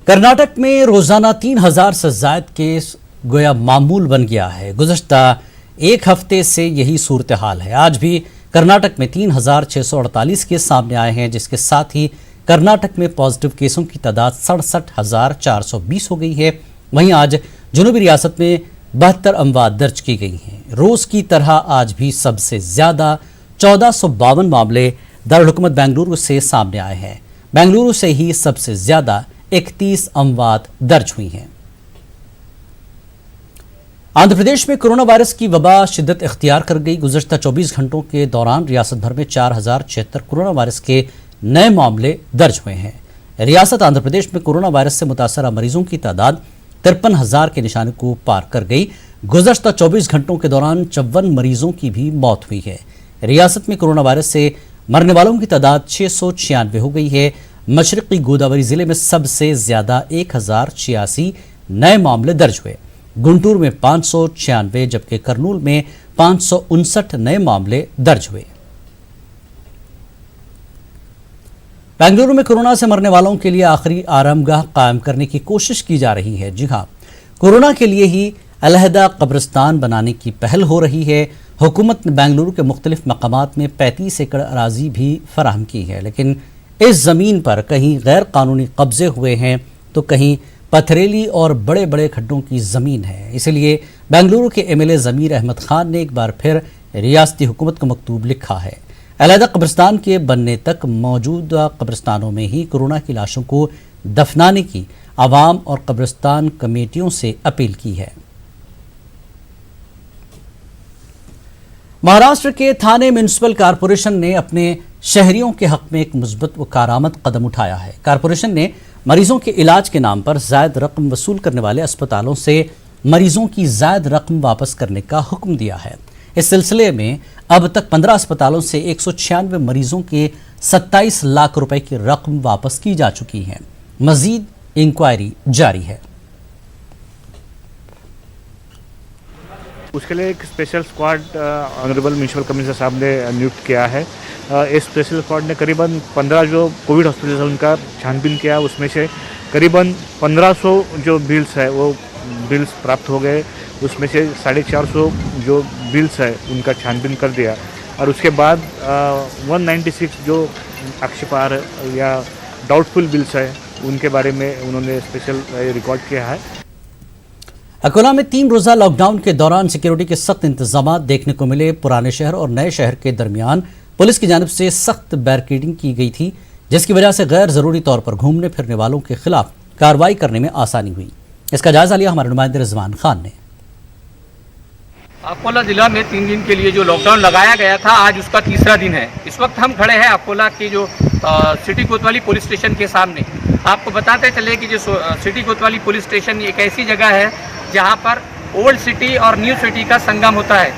कर्नाटक में रोजाना 3000 से ज्यादा केस गोया मामूल बन गया है। गुज़श्ता एक हफ्ते से यही सूरत हाल है। आज भी कर्नाटक में 3648 केस सामने आए हैं, जिसके साथ ही कर्नाटक में पॉजिटिव केसों की तादाद 67,420 हो गई है। वहीं आज जनूबी रियासत में 72 अमवात दर्ज की गई हैं। रोज की तरह आज भी सबसे ज्यादा 1452 मामले दारुल-हुकूमत बेंगलुरु से सामने आए हैं। बेंगलुरु से ही सबसे ज्यादा 31 अमवात दर्ज हुई हैं। आंध्र प्रदेश में कोरोना वायरस की वबा शिद्दत इख्तियार कर गई। गुज़श्ता 24 घंटों के दौरान रियासत भर में 4076 कोरोना वायरस के नए मामले दर्ज हुए हैं। रियासत आंध्र प्रदेश में कोरोना वायरस से मुतासरा मरीजों की तादाद 53,000 के निशाने को पार कर गई। गुज़श्ता 24 घंटों के दौरान 54 मरीजों की भी मौत हुई है। रियासत में कोरोना वायरस से मरने वालों की तादाद 696 हो गई है। मशरक़ी गोदावरी जिले में सबसे ज्यादा 1086 नए मामले दर्ज हुए। गुंटूर में 596 जबकि करनूल में 559 नए मामले दर्ज हुए। बेंगलुरु में कोरोना से मरने वालों के लिए आखिरी आरामगाह कायम करने की कोशिश की जा रही है। जी हां, कोरोना के लिए ही अलहदा कब्रिस्तान बनाने की पहल हो रही है। हुकूमत ने बेंगलुरु के मुख्तलिफ मकामात में 35 एकड़ अराजी भी फराहम की है, लेकिन इस जमीन पर कहीं गैर कानूनी कब्जे हुए हैं तो कहीं पथरेली और बड़े बड़े खड्डों की जमीन है। इसलिए बेंगलुरु के एमएलए ज़मीर अहमद खान ने एक बार फिर रियासती हुकूमत को मकतूब लिखा है। अलहदा कब्रिस्तान के बनने तक मौजूदा कब्रिस्तानों में ही कोरोना की लाशों को दफनाने की आवाम और कब्रिस्तान कमेटियों से अपील की है। महाराष्ट्र के थाने म्यूनिसिपल कॉरपोरेशन ने अपने शहरियों के हक में एक मुस्बत व कारामद कदम उठाया है। कॉरपोरेशन ने मरीजों के इलाज के नाम पर जायद रकम वसूल करने वाले अस्पतालों से मरीजों की जायद रकम वापस करने का हुक्म दिया है। इस सिलसिले में अब तक 15 अस्पतालों से 196 मरीजों के 27 लाख रुपए की रकम वापस की जा चुकी है। मजीद इंक्वायरी जारी है। उसके लिए एक special squad honourable municipal commissioner साहब ने नियुक्त किया है। इस स्पेशल स्क्वाड ने करीबन 15 जो कोविड हॉस्पिटल है उनका छानबीन किया। उसमें से करीबन 1500 जो बिल्स है वो बिल्स प्राप्त हो गए। उसमें से 450 जो बिल्स है उनका छानबीन कर दिया और उसके बाद 196 जो आक्षेपार्ह या डाउटफुल बिल्स है उनके बारे में उन्होंने स्पेशल रिकॉर्ड किया है। अकोला में 3 रोजा लॉकडाउन के दौरान सिक्योरिटी के सख्त इंतजाम देखने को मिले। पुराने शहर और नए शहर के दरमियान पुलिस की जानिब से सख्त बैरिकेडिंग की गई थी, जिसकी वजह से गैर जरूरी तौर पर घूमने फिरने वालों के खिलाफ कार्रवाई करने में आसानी हुई। इसका जायजा लिया हमारे नुमाइंदे रिजवान खान ने। अकोला जिला में 3 दिन के लिए जो लॉकडाउन लगाया गया था, आज उसका तीसरा दिन है। इस वक्त हम खड़े हैं अकोला की जो सिटी कोतवाली पुलिस स्टेशन के सामने। आपको बताते चले कि जो सिटी कोतवाली पुलिस स्टेशन एक ऐसी जगह है जहां पर ओल्ड सिटी और न्यू सिटी का संगम होता है।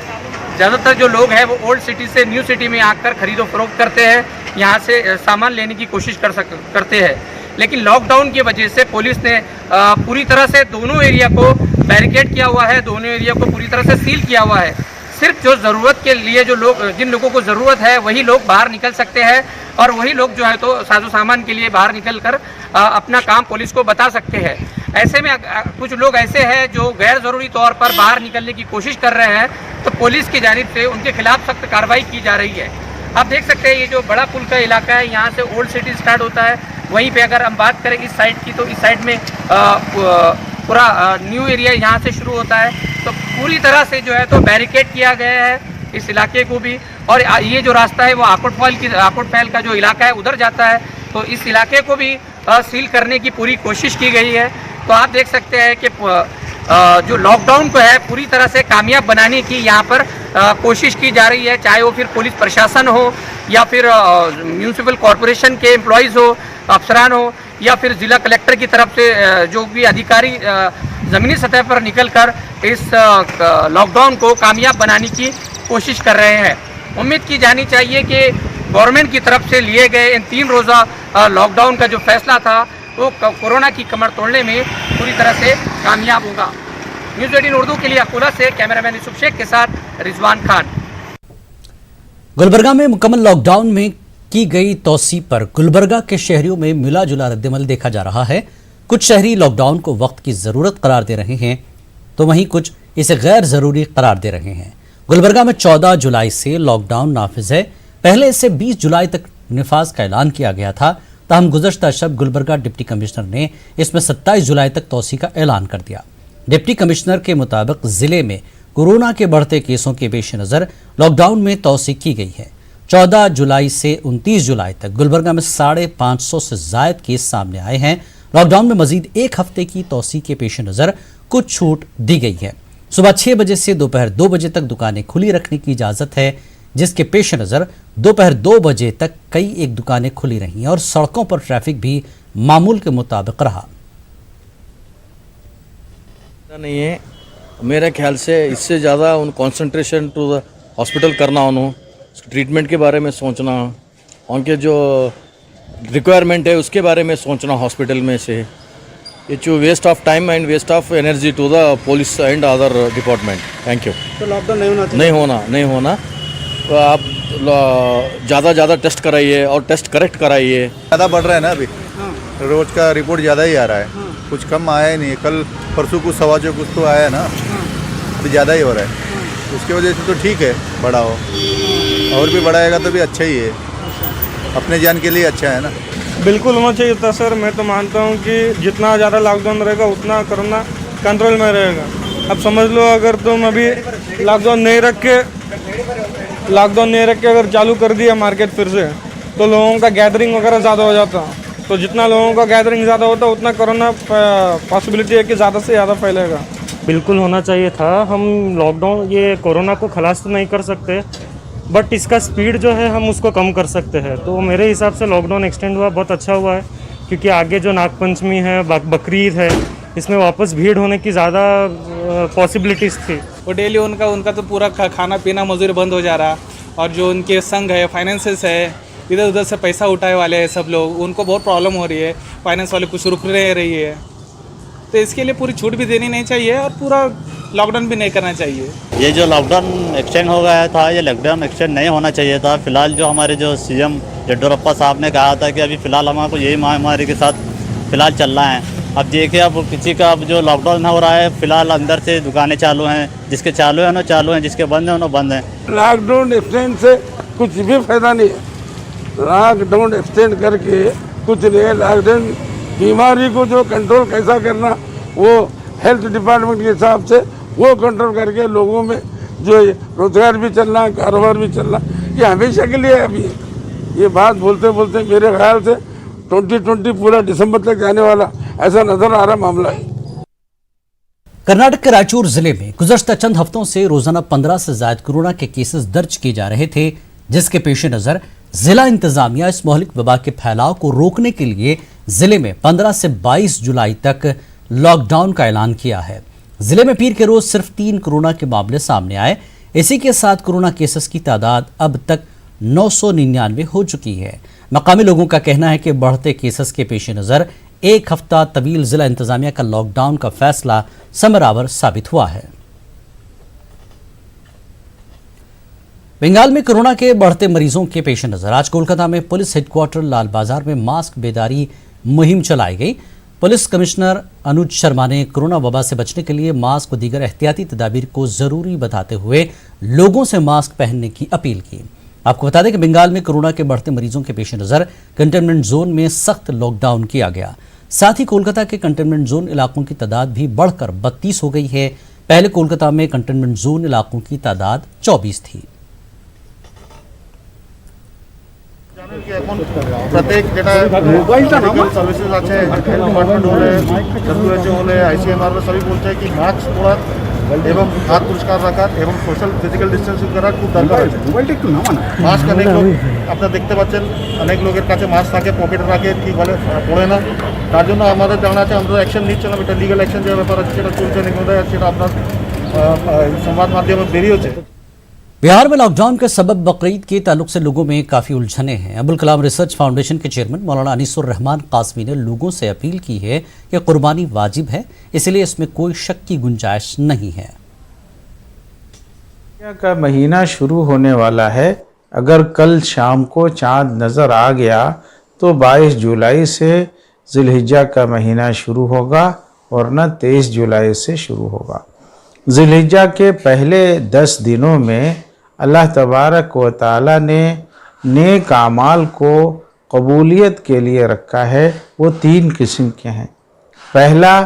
ज़्यादातर जो लोग हैं वो ओल्ड सिटी से न्यू सिटी में आकर खरीदो फरोख्त करते हैं, यहाँ से सामान लेने की कोशिश करते हैं। लेकिन लॉकडाउन की वजह से पुलिस ने पूरी तरह से दोनों एरिया को बैरिकेड किया हुआ है, दोनों एरिया को पूरी तरह से सील किया हुआ है। सिर्फ जो ज़रूरत के लिए जिन लोगों को ज़रूरत है वही लोग बाहर निकल सकते हैं और वही लोग जो है तो साजो सामान के लिए बाहर निकल कर अपना काम पुलिस को बता सकते हैं। ऐसे में कुछ लोग ऐसे हैं जो गैर ज़रूरी तौर पर बाहर निकलने की कोशिश कर रहे हैं, तो पुलिस की जानिब से उनके खिलाफ सख्त कार्रवाई की जा रही है। आप देख सकते हैं ये जो बड़ा पुल का इलाका है, यहाँ से ओल्ड सिटी स्टार्ट होता है। वहीं पे अगर हम बात करें इस साइड की, तो इस साइड में पूरा न्यू एरिया यहाँ से शुरू होता है। तो पूरी तरह से जो है तो बैरिकेड किया गया है इस इलाके को भी। और ये जो रास्ता है वो आकोटफैल का जो इलाका है उधर जाता है, तो इस इलाके को भी सील करने की पूरी कोशिश की गई है। तो आप देख सकते हैं कि जो लॉकडाउन को है पूरी तरह से कामयाब बनाने की यहाँ पर कोशिश की जा रही है, चाहे वो फिर पुलिस प्रशासन हो या फिर म्यूनिसिपल कॉरपोरेशन के एम्प्लॉयज़ हो, अफसरान हो, या फिर ज़िला कलेक्टर की तरफ से जो भी अधिकारी ज़मीनी सतह पर निकलकर इस लॉकडाउन को कामयाब बनाने की कोशिश कर रहे हैं। उम्मीद की जानी चाहिए कि गवर्नमेंट की तरफ से लिए गए इन 3 रोज़ा लॉकडाउन का जो फैसला था वो कोरोना की कमर तोड़ने में पूरी तरह से कामयाब होगा। न्यूज़ 18 उर्दू के लिए अकोला से कैमरामैन यूसुफ शेख के साथ रिजवान खान। गुलबर्गा में मुकम्मल लॉकडाउन में की गई तौसी पर गुलबर्गा के शहरियों में मिला जुला रद्दमल देखा जा रहा है। कुछ शहरी लॉकडाउन को वक्त की ज़रूरत करार दे रहे हैं तो वहीं कुछ इसे गैर ज़रूरी करार दे रहे हैं। गुलबर्गा में 14 जुलाई से लॉकडाउन नाफिज है। पहले इसे 20 जुलाई तक निफाज का ऐलान किया गया था, ताहम गुज़श्ता शब गुलबर्गा डिप्टी कमिश्नर ने इसमें 27 जुलाई तक तोसी का ऐलान कर दिया। डिप्टी कमिश्नर के मुताबिक ज़िले में कोरोना के बढ़ते केसों के पेश नज़र लॉकडाउन में तोसी की गई है। 14 जुलाई से 29 जुलाई तक गुलबर्गा में 550 से ज़ायद केस सामने आए हैं। लॉकडाउन में मजीद एक हफ्ते की तोसी के पेश नज़र कुछ छूट दी गई है। सुबह 6 बजे से दोपहर 2 बजे तक दुकानें खुली रखने की इजाज़त है, जिसके पेश नज़र दोपहर 2 बजे तक कई एक दुकानें खुली रहीं और सड़कों पर ट्रैफिक भी मामूल के मुताबिक रहा। नहीं है मेरे ख्याल से, इससे ज़्यादा उन कंसंट्रेशन टू द हॉस्पिटल करना, उन्होंने ट्रीटमेंट के बारे में सोचना, उनके जो रिक्वायरमेंट है उसके बारे में सोचना हॉस्पिटल में से, ये जो waste of time and waste of energy to the police and other department. Thank you. तो लॉकडाउन नहीं होना चाहिए? नहीं होना तो आप ज़्यादा टेस्ट कराइए और टेस्ट करेक्ट कराइए। ज़्यादा बढ़ रहा है ना अभी। रोज़ का रिपोर्ट ज़्यादा ही आ रहा है, कुछ कम आया ही नहीं। कल परसों कुछ सवा जो कुछ तो आया है ना, अभी ज़्यादा ही हो रहा है। उसकी वजह से तो ठीक है बढ़ा हो, और भी बढ़ाएगा तो भी अच्छा ही है, अपने जान के लिए अच्छा है ना। बिल्कुल होना चाहिए था सर। मैं तो मानता हूँ कि जितना ज़्यादा लॉकडाउन रहेगा उतना कोरोना कंट्रोल में रहेगा। अब समझ लो, अगर तुम अभी लॉकडाउन नहीं रख के अगर चालू कर दिया मार्केट फिर से, तो लोगों का गैदरिंग वगैरह ज़्यादा हो जाता। तो जितना लोगों का गैदरिंग ज़्यादा होता उतना कोरोना पॉसिबिलिटी है कि ज़्यादा से ज़्यादा फैलेगा। बिल्कुल होना चाहिए था। हम लॉकडाउन ये कोरोना को खलास तो नहीं कर सकते, बट इसका स्पीड जो है हम उसको कम कर सकते हैं। तो मेरे हिसाब से लॉकडाउन एक्सटेंड हुआ बहुत अच्छा हुआ है, क्योंकि आगे जो नागपंचमी है, बकरीद है, इसमें वापस भीड़ होने की ज़्यादा पॉसिबिलिटीज़ थी। वो डेली उनका तो पूरा खाना पीना मजदूरी बंद हो जा रहा, और जो उनके संघ है, फाइनेंसेस है, इधर उधर से पैसा उठाए वाले हैं सब लोग, उनको बहुत प्रॉब्लम हो रही है। फाइनेंस वाले कुछ रुक रही है, तो इसके लिए पूरी छूट भी देनी नहीं चाहिए और पूरा लॉकडाउन भी नहीं करना चाहिए। ये जो लॉकडाउन एक्सटेंड हो गया था, ये लॉकडाउन एक्सटेंड नहीं होना चाहिए था। फिलहाल जो हमारे जो सीएम येडियुरप्पा साहब ने कहा था कि अभी फ़िलहाल हमको यही महामारी के साथ फ़िलहाल चलना है। अब देखिए, अब किसी का अब जो लॉकडाउन हो रहा है, फ़िलहाल अंदर से दुकानें चालू हैं, जिसके चालू हैं ना चालू हैं, जिसके बंद हैं ना बंद हैं। लॉकडाउन एक्सटेंड से कुछ भी फ़ायदा नहीं है। लॉकडाउन एक्सटेंड करके कुछ नहीं है। लॉकडाउन बीमारी को जो कंट्रोल कैसा करना, वो हेल्थ डिपार्टमेंट के हिसाब से वो कंट्रोल करके लोगों में जो रोजगार भी चलना, कारोबार भी चलना, ये हमेशा के लिए अभी ये बात बोलते बोलते मेरे ख्याल से 2020 पूरा दिसंबर तक जाने वाला ऐसा नजर आ रहा मामला है। कर्नाटक के रायचूर जिले में गुज़श्ता चंद हफ्तों से रोजाना 15 से ज्यादा कोरोना के केसेस दर्ज किए जा रहे थे, जिसके पेश नज़र जिला इंतजामिया इस मोहलिक वबा के फैलाव को रोकने के लिए जिले में 15 से 22 जुलाई तक लॉकडाउन का ऐलान किया है। जिले में पीर के रोज सिर्फ 3 कोरोना के मामले सामने आए। इसी के साथ कोरोना केसेस की तादाद अब तक 999 हो चुकी है। मकामी लोगों का कहना है कि बढ़ते केसेस के पेश नज़र एक हफ्ता तवील जिला इंतजामिया का लॉकडाउन का फैसला समरावर साबित हुआ है। बंगाल में कोरोना के बढ़ते मरीजों के पेश नज़र आज कोलकाता में पुलिस हेडक्वार्टर लाल बाजार में मास्क बेदारी मुहिम चलाई गई। पुलिस कमिश्नर अनुज शर्मा ने कोरोना वबा से बचने के लिए मास्क व दीगर एहतियाती तदाबीर को जरूरी बताते हुए लोगों से मास्क पहनने की अपील की। आपको बता दें कि बंगाल में कोरोना के बढ़ते मरीजों के पेश नज़र कंटेनमेंट जोन में सख्त लॉकडाउन किया गया। साथ ही कोलकाता के कंटेनमेंट जोन इलाकों की तादाद भी बढ़कर 32 हो गई है। पहले कोलकाता में कंटेनमेंट जोन इलाकों की तादाद 24 थी। प्रत्येक मेडिकल सर्विसेज আছে, হেলথ ডিপার্টমেন্ট হলে, WHO হলে, ICMR সবই বলছে কি মাস্ক পরা এবং হাত পরিষ্কার রাখা এবং সোশ্যাল ফিজিক্যাল ডিস্টেন্সিং করা খুব দরকার আছে। মোবাইলটা একটু নামানো। মাস্ক অনেক লোক আপনারা দেখতে পাচ্ছেন, অনেক লোকের কাছে মাস্ক থাকে, পকেটে রাখে, ঠিক বলে পড়ে না। তার জন্য আমাদের জানা আছে, আমরা অ্যাকশন নিচ্ছিলাম। এটা লিগ্যাল অ্যাকশন যে ব্যাপার আছে সেটা চলছে, নির্ণয় আছে, সেটা আপনার সংবাদ মাধ্যমে বেরিয়েছে। बिहार में लॉकडाउन के सबब बकरीद के ताल्लुक से लोगों में काफ़ी उलझने हैं। अबुल कलाम रिसर्च फाउंडेशन के चेयरमैन मौलाना अनीसुर रहमान कासमी ने लोगों से अपील की है कि कुर्बानी वाजिब है, इसलिए इसमें कोई शक की गुंजाइश नहीं है। का महीना शुरू होने वाला है। अगर कल शाम को चांद नज़र आ गया तो 22 जुलाई से जिलहिज्जा का महीना शुरू होगा, वरना 23 जुलाई से शुरू होगा। जिलहिज्जा के पहले 10 दिनों में अल्लाह तबारक व तआला ने नेक आमाल को कबूलियत के लिए रखा है। वो 3 किस्म के हैं। पहला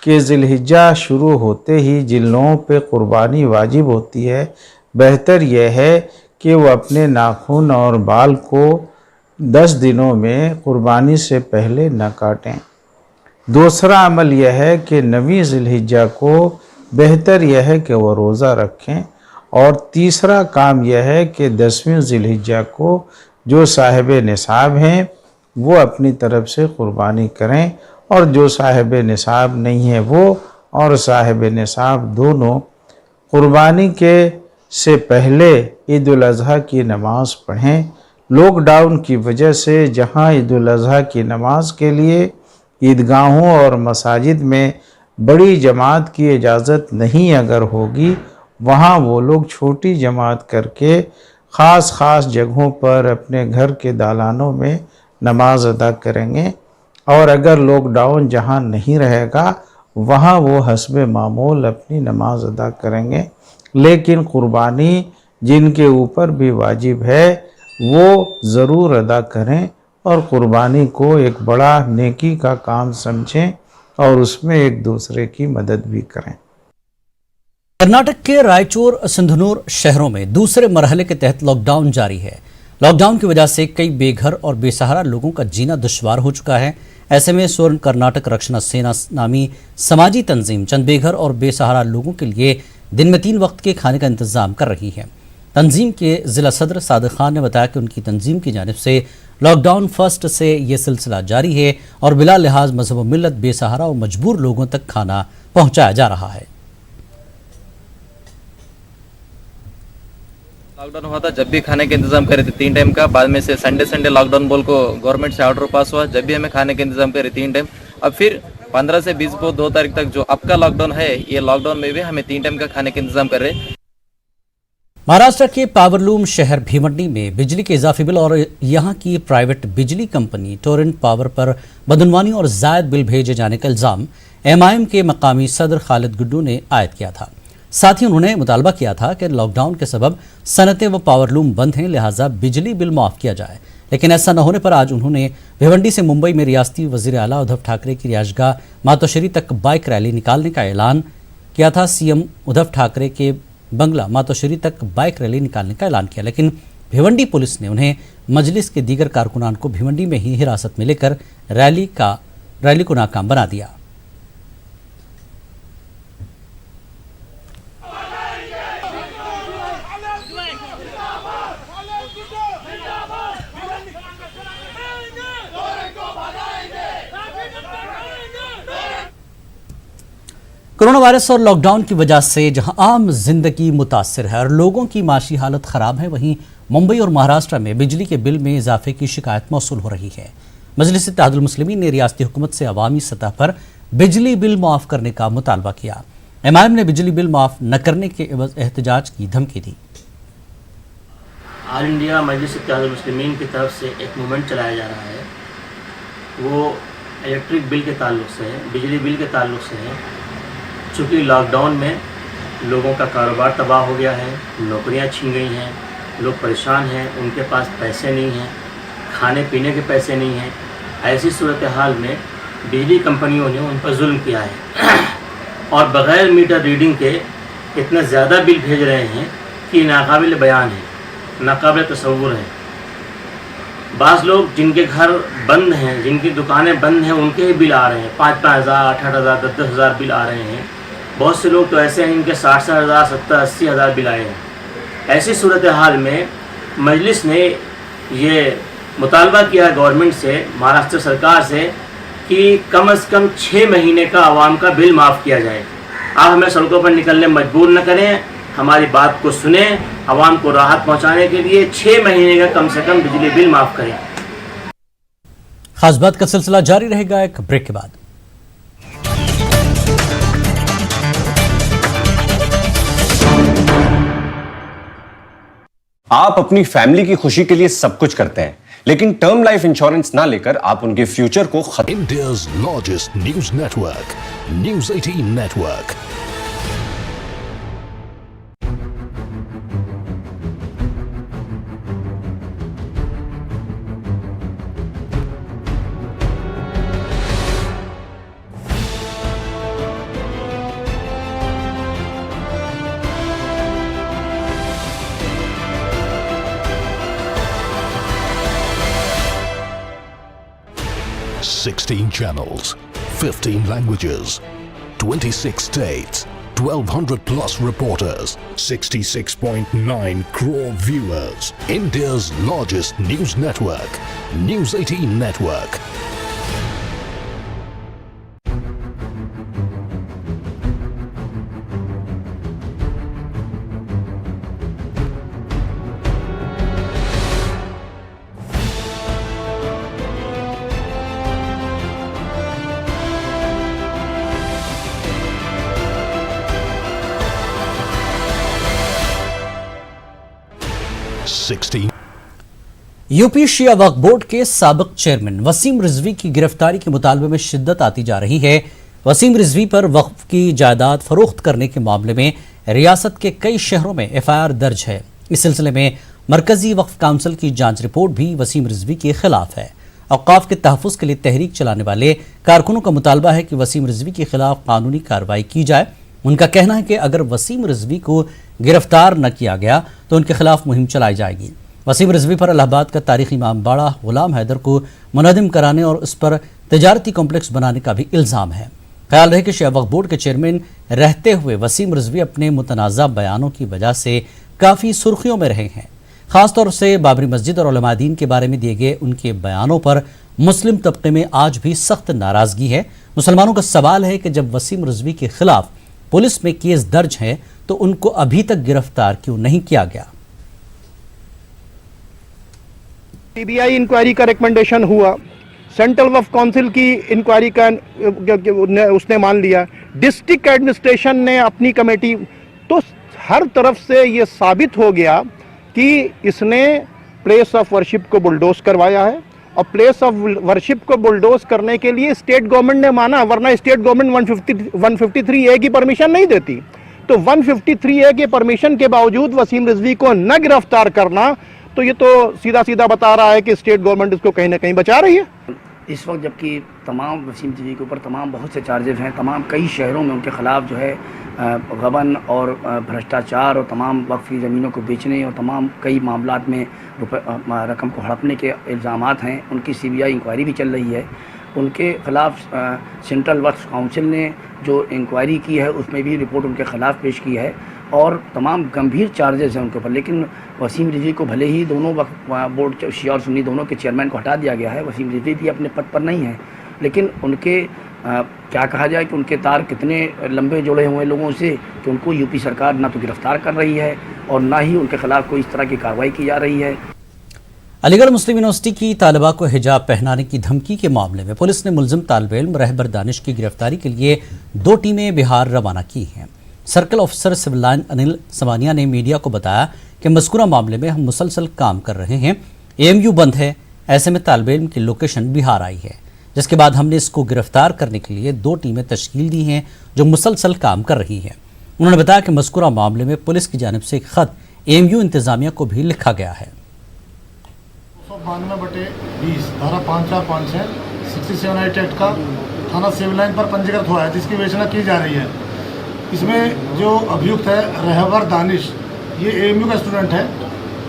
कि जिलहिज्जा शुरू होते ही जिन लोगों पे कुर्बानी वाजिब होती है, बेहतर यह है कि वो अपने नाखून और बाल को 10 दिनों में कुर्बानी से पहले न काटें। दूसरा अमल यह है कि 9वीं जिलहिज्जा को बेहतर यह है कि वह रोज़ा रखें। और तीसरा काम यह है कि 10वीं जिलहिज्जा को जो साहिब निसाब हैं वो अपनी तरफ से कुर्बानी करें, और जो साहिब निसाब नहीं है वो और साहिब निसाब दोनों कुर्बानी के से पहले ईद उल अज़हा की नमाज़ पढ़ें। लॉकडाउन की वजह से जहां ईद उल अज़हा की नमाज के लिए ईदगाहों और मसाजिद में बड़ी जमात की इजाज़त नहीं अगर होगी, वहाँ वो लोग छोटी जमात करके ख़ास जगहों पर अपने घर के दालानों में नमाज अदा करेंगे। और अगर लॉकडाउन जहाँ नहीं रहेगा वहाँ वो हस्ब मामूल अपनी नमाज अदा करेंगे। लेकिन कुर्बानी जिनके ऊपर भी वाजिब है वो ज़रूर अदा करें और कुर्बानी को एक बड़ा नेकी का काम समझें और उसमें एक दूसरे की मदद भी करें। कर्नाटक के रायचूर सिंधनूर शहरों में दूसरे मरहले के तहत लॉकडाउन जारी है। लॉकडाउन की वजह से कई बेघर और बेसहारा लोगों का जीना दुश्वार हो चुका है। ऐसे में स्वर्ण कर्नाटक रक्षणा सेना नामी समाजी तंजीम चंद बेघर और बेसहारा लोगों के लिए दिन में 3 वक्त के खाने का इंतजाम कर रही है। तंजीम के ज़िला सदर सादिक खान ने बताया कि उनकी तंजीम की जानिब से लॉकडाउन फर्स्ट से ये सिलसिला जारी है और बिला लिहाज मजहब व मिल्लत बेसहारा और मजबूर लोगों तक खाना पहुँचाया जा रहा है। लॉकडाउन हुआ था जब भी खाने का इंतजाम करे थे 3 टाइम का, बाद में से संडे लॉकडाउन बोल को गवर्नमेंट से ऑर्डर पास हुआ, जब भी हमें खाने का इंतजाम करे 3 टाइम। अब फिर 15 से 20 को 2 तारीख तक जो अब का लॉकडाउन है, ये लॉकडाउन में भी हमें 3 टाइम का खाने का इंतजाम कर रहे। महाराष्ट्र के पावरलूम शहर भीवंडी में बिजली के इजाफी बिल और यहां की प्राइवेट बिजली कंपनी टोरेंट पावर पर बदनवानी और जायद बिल भेजे जाने का इल्जाम MIM के मकामी सदर खालिद गुड्डू ने आयद किया था। साथ ही उन्होंने मुतालबा किया था कि लॉकडाउन के सबब सनतें व पावरलूम बंद हैं, लिहाजा बिजली बिल माफ़ किया जाए। लेकिन ऐसा न होने पर आज उन्होंने भिवंडी से मुंबई में रियासती वज़ीर आला उद्धव ठाकरे की रिहायशगाह मातोश्री तक बाइक रैली निकालने का ऐलान किया था। CM उद्धव ठाकरे के बंगला मातोश्री तक बाइक रैली निकालने का ऐलान किया, लेकिन भिवंडी पुलिस ने उन्हें मजलिस के दीगर कारकुनान को भिवंडी में ही हिरासत में लेकर रैली को नाकाम बना दिया। कोरोना वायरस और लॉकडाउन की वजह से जहां आम जिंदगी मुतासिर है और लोगों की माशी हालत खराब है, वहीं मुंबई और महाराष्ट्र में बिजली के बिल में इजाफे की शिकायत मौसूल हो रही है। मजलिस इत्तेहादुल मुस्लिमीन ने रियासती हुकूमत से अवामी सतह पर बिजली बिल माफ़ करने का मुतालबा किया। MIM ने बिजली बिल माफ़ न करने के एवज एहतजाज की धमकी दी। ऑल इंडिया मजलिस इत्तेहादुल मुस्लिमीन की तरफ से एक मूवमेंट चलाया जा रहा है, वो इलेक्ट्रिक बिल के ताल्लुक से है, बिजली बिल के ताल्लुक से है। चूँकि लॉकडाउन में लोगों का कारोबार तबाह हो गया है, नौकरियां छीन गई हैं, लोग परेशान हैं, उनके पास पैसे नहीं हैं, खाने पीने के पैसे नहीं हैं। ऐसी सूरत हाल में बिजली कंपनियों ने उन पर जुल्म किया है और बग़ैर मीटर रीडिंग के इतना ज़्यादा बिल भेज रहे हैं कि नाकाबिल बयान है, नाकाबिल तसव्वुर है। बाज़ लोग जिनके घर बंद हैं, जिनकी दुकानें बंद हैं, उनके ही बिल आ रहे हैं 5-5 हज़ार, 8-8 हज़ार, 10-10 हज़ार बिल आ रहे हैं। बहुत से लोग तो ऐसे हैं इनके 60-60 हज़ार, 70-80 हज़ार बिल आए हैं। ऐसी सूरत हाल में मजलिस ने ये मुतालबा किया गवर्नमेंट से, महाराष्ट्र सरकार से, कि कम से कम 6 महीने का आवाम का बिल माफ़ किया जाए। आप हमें सड़कों पर निकलने मजबूर न करें, हमारी बात को सुने, आवाम को राहत पहुंचाने के लिए 6 महीने का कम से कम बिजली बिल माफ़ करें। खास बात का सिलसिला जारी रहेगा एक ब्रेक के बाद। आप अपनी फैमिली की खुशी के लिए सब कुछ करते हैं, लेकिन टर्म लाइफ इंश्योरेंस ना लेकर आप उनके फ्यूचर को India's largest news network, News 18 Network. Sixteen channels, 15 languages, 26 states, 1200 plus reporters, 66.9 crore viewers. India's largest news network, News 18 Network. UP Shia Waqf board के साबिक चेयरमैन वसीम रिजवी की गिरफ्तारी के मुतालबे में शिद्दत आती जा रही है। वसीम रिजवी पर वक्फ की जायदाद फरोख्त करने के मामले में रियासत के कई शहरों में एफआईआर दर्ज है। इस सिलसिले में मरकजी वक्फ काउंसिल की जांच रिपोर्ट भी वसीम रिजवी के खिलाफ है। औकाफ के तहफ़्फ़ुज़ के लिए तहरीक चलाने वाले कारकुनों का मुतालबा है कि वसीम रिजवी के खिलाफ कानूनी कार्रवाई की जाए। उनका कहना है कि अगर वसीम रिजवी को गिरफ्तार न किया गया तो उनके खिलाफ मुहिम चलाई जाएगी। वसीम रिजवी पर इलाहाबाद का तारीखी इमामबाड़ा गुलाम हैदर को मुनज़्ज़म कराने और उस पर तजारती कॉम्प्लेक्स बनाने का भी इल्ज़ाम है। ख्याल रहे कि शिया वक्फ बोर्ड के चेयरमैन रहते हुए वसीम रिजवी अपने मुतनाज़ा बयानों की वजह से काफ़ी सुर्खियों में रहे हैं। ख़ासतौर से बाबरी मस्जिद और उलमा दीन के बारे में दिए गए उनके बयानों पर मुस्लिम तबके में आज भी सख्त नाराज़गी है। मुसलमानों का सवाल है कि जब वसीम रिजवी के खिलाफ पुलिस में केस दर्ज है तो उनको अभी तक गिरफ्तार क्यों नहीं किया गया। सीबीआई इंक्वायरी का रिकमेंडेशन हुआ, सेंट्रल वक्फ काउंसिल की इंक्वायरी का उसने मान लिया, डिस्ट्रिक्ट एडमिनिस्ट्रेशन ने अपनी कमेटी, तो हर तरफ से ये साबित हो गया कि इसने प्लेस ऑफ वर्शिप को बुलडोज करवाया है। और प्लेस ऑफ वर्शिप को बुलडोज करने के लिए स्टेट गवर्नमेंट ने माना, वरना स्टेट गवर्नमेंट 153A की परमिशन नहीं देती। तो 153A के परमिशन के बावजूद वसीम रिजवी को न गिरफ्तार करना, तो ये तो सीधा सीधा बता रहा है कि स्टेट गवर्नमेंट इसको कहीं ना कहीं बचा रही है। इस वक्त जबकि तमाम वसीम रिजवी के ऊपर तमाम बहुत से चार्जेस हैं, तमाम कई शहरों में उनके ख़िलाफ़ जो है गबन और भ्रष्टाचार और तमाम वक्फ की ज़मीनों को बेचने और तमाम कई मामलात में रकम को हड़पने के इल्ज़ामात हैं। उनकी सीबीआई इंक्वायरी भी चल रही है। उनके ख़िलाफ़ सेंट्रल वक्फ काउंसिल ने जो इंक्वायरी की है उसमें भी रिपोर्ट उनके ख़िलाफ़ पेश की है और तमाम गंभीर चार्जेस हैं उनके ऊपर। लेकिन वसीम रिजवी को भले ही दोनों वक्फ बोर्ड शिया और सुन्नी दोनों के चेयरमैन को हटा दिया गया है, वसीम रिजवी भी अपने पद पर नहीं है, लेकिन उनके क्या कहा जाए कि उनके तार कितने लंबे जुड़े हुए लोगों से कि उनको यूपी सरकार ना तो गिरफ्तार कर रही है और ना ही उनके खिलाफ कोई इस तरह की कार्रवाई की जा रही है। अलीगढ़ मुस्लिम यूनिवर्सिटी की तालिबा को हिजाब पहनाने की धमकी के मामले में पुलिस ने मुलजिम तालिबे इल्म रहबर दानिश की गिरफ्तारी के लिए 2 टीमें बिहार रवाना की हैं। Circle officer civil line Anil Samania ने मीडिया को बताया कि मज़कूरा मामले में हम मुसलसल काम कर रहे हैं। एएमयू बंद है, ऐसे में तालिबे इल्म की लोकेशन बिहार आई है, जिसके बाद हमने इसको गिरफ्तार करने के लिए 2 टीमें तश्कील दी हैं जो मुसलसल काम कर रही हैं। उन्होंने बताया कि मज़कूरा मामले में पुलिस की जानिब से एक ख़त एएमयू इंतज़ामिया को भी लिखा गया है। 92/20 धारा 5456 67 एक्ट का थाना सिविल लाइन पर पंजीकृत हुआ है, जिसकी विवेचना की जा रही है। इसमें जो अभियुक्त है रहबर दानिश, ये एएमयू का स्टूडेंट है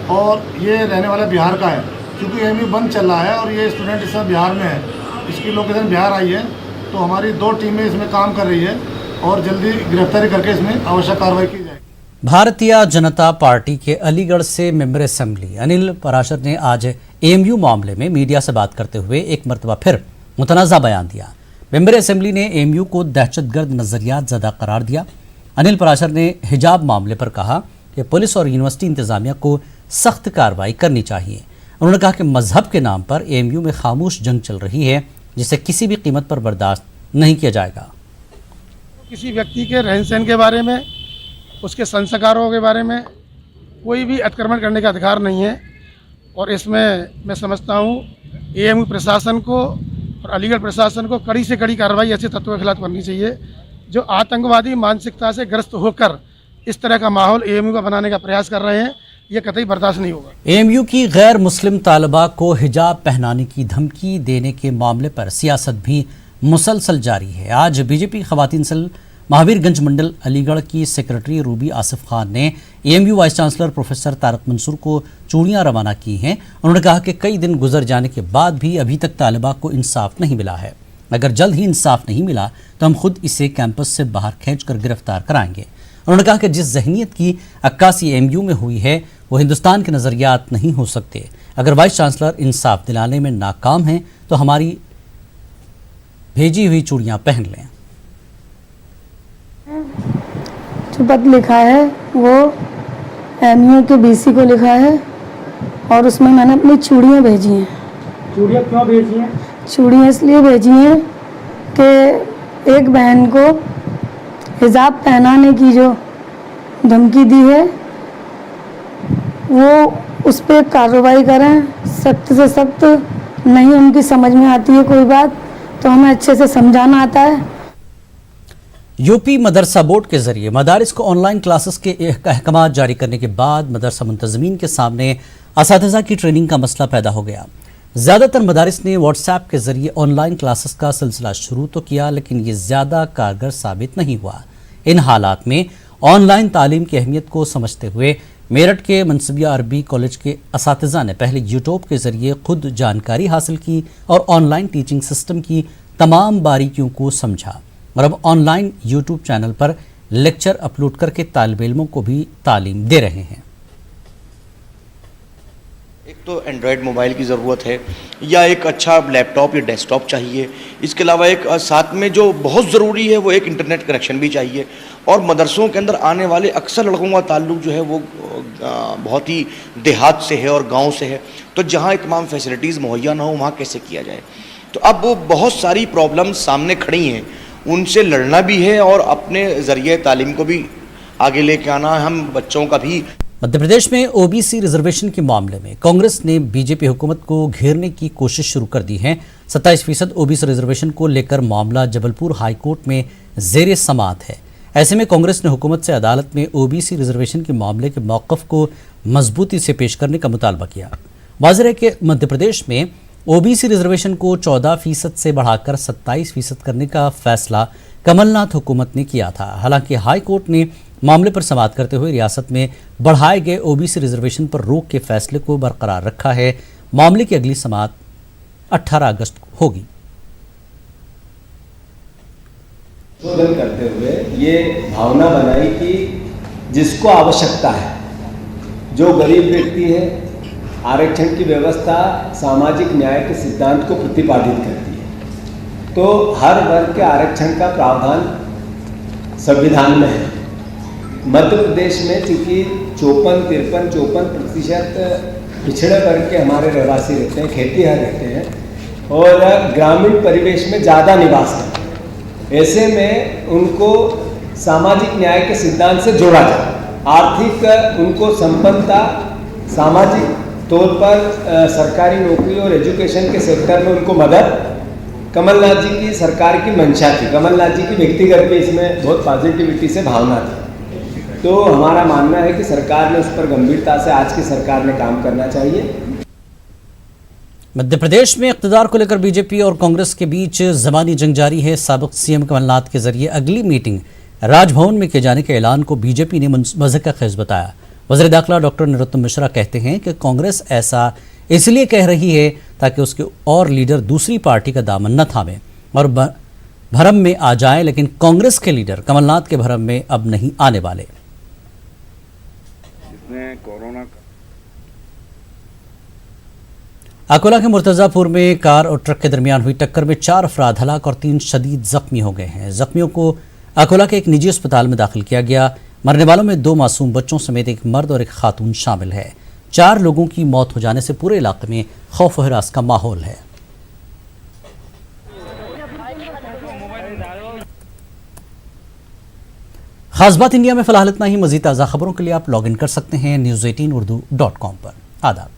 और ये रहने वाला बिहार का है। क्योंकि एएमयू बंद चल रहा है और ये स्टूडेंट इस समय बिहार में है, इसकी लोकेशन बिहार आई है, तो हमारी 2 टीमें इसमें काम कर रही है और जल्दी गिरफ्तारी करके इसमें आवश्यक कार्रवाई की जाएगी। भारतीय जनता पार्टी के अलीगढ़ से मेंबर असेंबली अनिल पराशर ने आज एएमयू मामले में मीडिया से बात करते हुए एक मरतबा फिर मुतनाज़ा बयान दिया। मेंबर असेंबली ने एएमयू को दहशतगर्द नज़रियात ज़दा करार दिया। अनिल पराशर ने हिजाब मामले पर कहा कि पुलिस और यूनिवर्सिटी इंतज़ामिया को सख्त कार्रवाई करनी चाहिए। उन्होंने कहा कि मजहब के नाम पर एएमयू में खामोश जंग चल रही है, जिसे किसी भी कीमत पर बर्दाश्त नहीं किया जाएगा। किसी व्यक्ति के रहन सहन के बारे में, उसके संस्कारों के बारे में कोई भी अतिक्रमण करने का अधिकार नहीं है और इसमें मैं समझता हूँ एएमयू प्रशासन को और अलीगढ़ प्रशासन को कड़ी से कड़ी कार्रवाई ऐसे तत्वों के खिलाफ करनी चाहिए जो आतंकवादी मानसिकता से ग्रस्त होकर इस तरह का माहौल एएमयू का बनाने का प्रयास कर रहे हैं। ये कतई बर्दाश्त नहीं होगा। एएमयू की गैर मुस्लिम तालिबा को हिजाब पहनाने की धमकी देने के मामले पर सियासत भी मुसलसल जारी है। आज बीजेपी खवातीन सेल महावीरगंज मंडल अलीगढ़ की सेक्रेटरी रूबी आसिफ खान ने AMU vice chancellor professor Tariq Mansoor को चूड़ियां रवाना की हैं। उन्होंने कहा कि कई दिन गुजर जाने के बाद भी अभी तक तालिबा को इंसाफ नहीं मिला है। अगर जल्द ही इंसाफ नहीं मिला तो हम खुद इसे कैंपस से बाहर खींचकर गिरफ्तार कराएंगे। उन्होंने कहा कि जिस जहनीत की अक्कासी एएमयू में हुई है वो हिंदुस्तान के नज़रियात नहीं हो सकते। अगर वाइस चांसलर इंसाफ दिलाने में नाकाम हैं तो हमारी भेजी हुई चूड़ियां पहन लें। जो पत्र लिखा है वो एएमयू के बीसी को लिखा है और उसमें मैंने अपनी चूड़ियाँ भेजी हैं। चूड़ियाँ क्यों भेजी हैं? चूड़ियाँ इसलिए भेजी हैं कि एक बहन को हिजाब पहनाने की जो धमकी दी है वो उस पर कार्रवाई करें, सख्त से सख्त। नहीं उनकी समझ में आती है कोई बात तो हमें अच्छे से समझाना आता है। यूपी मदरसा बोर्ड के जरिए मदारिस को ऑनलाइन क्लासेस के अहकाम जारी करने के बाद मदरसा मुंतजमीन के सामने असातिज़ा की ट्रेनिंग का मसला पैदा हो गया। ज़्यादातर मदारिस ने व्हाट्सएप के जरिए ऑनलाइन क्लासेस का सिलसिला शुरू तो किया लेकिन ये ज़्यादा कारगर साबित नहीं हुआ। इन हालात में ऑनलाइन तालीम की अहमियत को समझते हुए मेरठ के मनसबिया अरबी कॉलेज के असातिज़ा ने पहले यूट्यूब के जरिए खुद जानकारी हासिल की और ऑनलाइन टीचिंग सिस्टम की तमाम बारीकियों को समझा और अब ऑनलाइन यूट्यूब चैनल पर लेक्चर अपलोड करके तालिब इल्मों को भी तालीम दे रहे हैं। एक तो एंड्रॉयड मोबाइल की ज़रूरत है या एक अच्छा लैपटॉप या डेस्कटॉप चाहिए। इसके अलावा एक साथ में जो बहुत ज़रूरी है वो एक इंटरनेट कनेक्शन भी चाहिए। और मदरसों के अंदर आने वाले अक्सर लड़कों का ताल्लुक जो है वो बहुत ही देहात से है और गांव से है, तो जहां तमाम फैसिलिटीज़ मुहैया ना हो वहाँ कैसे किया जाए। तो अब वो बहुत सारी प्रॉब्लम्स सामने खड़ी हैं, उनसे लड़ना भी है और अपने ज़रिए तालीम को भी आगे लेके आना है। हम बच्चों का भी मध्य प्रदेश में ओबीसी रिजर्वेशन के मामले में कांग्रेस ने बीजेपी हुकूमत को घेरने की कोशिश शुरू कर दी है। 27% ओबीसी रिजर्वेशन को लेकर मामला जबलपुर हाईकोर्ट में जेर समाअत है। ऐसे में कांग्रेस ने हुकूमत से अदालत में ओबीसी रिजर्वेशन के मामले के मौक़िफ़ को मजबूती से पेश करने का मुतालबा किया। वाज़ेह है कि मध्य प्रदेश में ओबीसी रिजर्वेशन को 14% से बढ़ाकर 27% करने का फैसला कमलनाथ हुकूमत ने किया था। हालांकि हाई कोर्ट ने मामले पर समाअत करते हुए रियासत में बढ़ाए गए ओबीसी रिजर्वेशन पर रोक के फैसले को बरकरार रखा है। मामले की अगली समाअत 18 अगस्त को होगी। संशोधन करते हुए ये भावना बनाई कि जिसको आवश्यकता है, जो गरीब व्यक्ति है, आरक्षण की व्यवस्था सामाजिक न्याय के सिद्धांत को प्रतिपादित करती है, तो हर वर्ग के आरक्षण का प्रावधान संविधान में है। मध्य प्रदेश में चूँकि 54% पिछड़े वर्ग के हमारे रहवासी रहते हैं, खेतीहर रहते हैं और ग्रामीण परिवेश में ज़्यादा निवास करते हैं। ऐसे में उनको सामाजिक न्याय के सिद्धांत से जोड़ा जाए, आर्थिक उनको संपन्नता, सामाजिक तौर पर सरकारी नौकरी और एजुकेशन के सेक्टर में उनको मदद कमलनाथ जी की सरकार की मंशा थी। कमलनाथ जी की व्यक्तिगत भी इसमें बहुत पॉजिटिविटी से भावना थी। तो हमारा मानना है कि सरकार ने उस पर गंभीरता से आज की सरकार ने काम करना चाहिए। मध्य प्रदेश में इक़्तिदार को लेकर बीजेपी और कांग्रेस के बीच ज़बानी जंग जारी है। साबिक़ सीएम कमलनाथ के जरिए अगली मीटिंग राजभवन में किए जाने के ऐलान को बीजेपी ने मज़हक़ खेज़ बताया। वज़ीर दाखिला डॉक्टर नरोत्तम मिश्रा कहते हैं कि कांग्रेस ऐसा इसलिए कह रही है ताकि उसके और लीडर दूसरी पार्टी का दामन न थामे और भरम में आ जाए, लेकिन कांग्रेस के लीडर कमलनाथ के भरम में अब नहीं आने वाले। कोरोना अकोला के मुर्तज़ापुर में कार और ट्रक के दरमियान हुई टक्कर में 4 अफराद हलाक और 3 शदीद जख्मी हो गए हैं। जख्मियों को अकोला के एक निजी अस्पताल में दाखिल किया गया। मरने वालों में 2 मासूम बच्चों समेत एक मर्द और एक खातून शामिल है। 4 लोगों की मौत हो जाने से पूरे इलाके में खौफ व हिरास का माहौल है। खास बात इंडिया में फिलहाल इतना ही। मजीद ताज़ा खबरों के लिए आप लॉग इन कर सकते हैं news18urdu.com पर। आदाब।